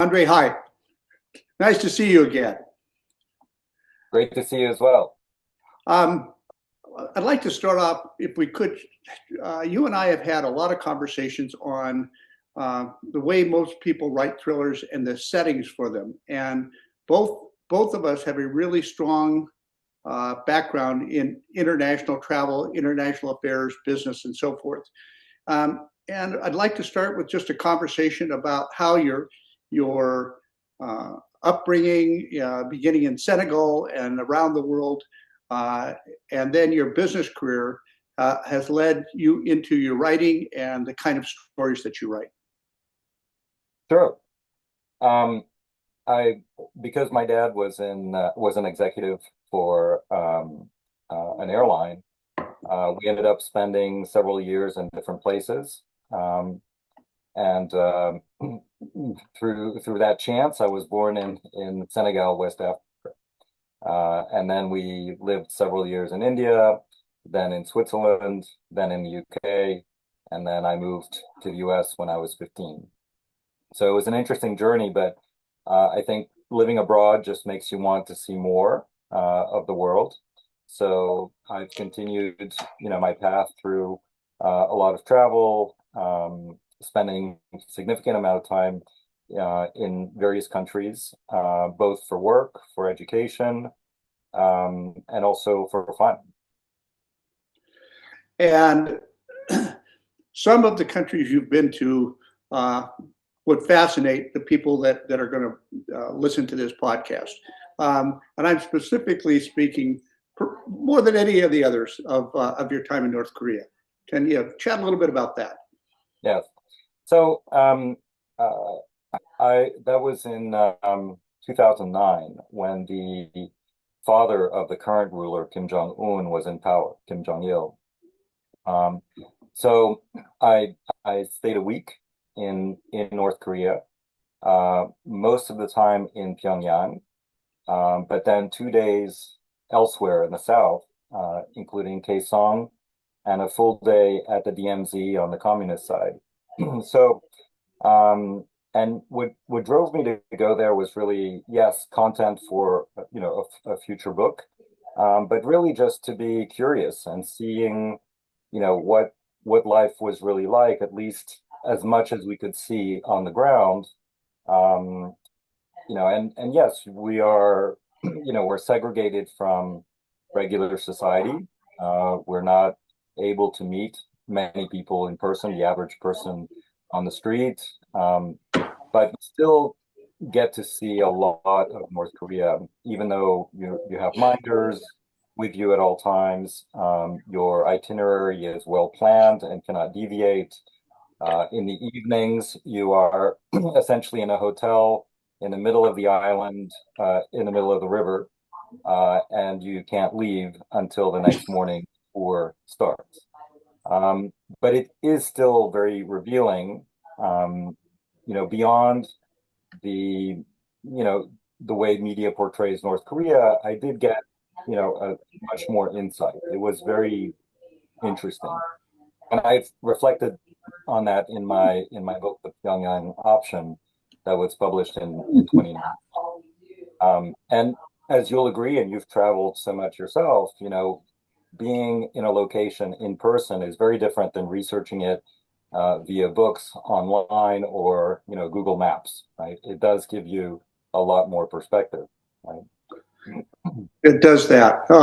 Andre, hi. Nice to see you again. Great to see you as well. Um, I'd like to start off, if we could. You and I have had a lot of conversations on the way most people write thrillers and the settings for them, and both of us have a really strong background in international travel, international affairs, business, and so forth. And I'd like to start with just a conversation about how your upbringing, beginning in Senegal and around the world, and then your business career has led you into your writing and the kind of stories that you write. Sure. Um, I because my dad was an executive for an airline. We ended up spending several years in different places, and through that chance, I was born in Senegal, West Africa, and then we lived several years in India, then in Switzerland, then in the UK, and then I moved to the US when I was 15. So it was an interesting journey, but I think living abroad just makes you want to see more of the world. So I've continued, my path through a lot of travel, spending a significant amount of time in various countries, both for work, for education, and also for fun. And some of the countries you've been to would fascinate the people that are going to listen to this podcast. And I'm specifically speaking more than any of the others of your time in North Korea. Can you chat a little bit about that? Yes. So I that was in 2009 when the father of the current ruler, Kim Jong-un, was in power, Kim Jong-il. Um, so I stayed a week in North Korea, most of the time in Pyongyang, but then 2 days elsewhere in the south, including Kaesong, and a full day at the DMZ on the communist side. So, and what drove me to go there was really, yes, content for a future book, but really just to be curious and seeing, what life was really like, at least as much as we could see on the ground. Um, and yes, we are, we're segregated from regular society. We're not able to meet many people in person, the average person on the street, but still get to see a lot of North Korea, even though you have minders with you at all times. Your itinerary is well planned and cannot deviate. In the evenings, you are essentially in a hotel in the middle of the island, in the middle of the river, and you can't leave until the next morning tour starts. But it is still very revealing, beyond the, the way media portrays North Korea. I did get, a much more insight. It was very interesting. And I've reflected on that in my book, The Pyongyang Option, that was published in 2019. And as you'll agree, and you've traveled so much yourself, being in a location in person is very different than researching it via books online or Google Maps, right? It does give you a lot more perspective, right? It does that.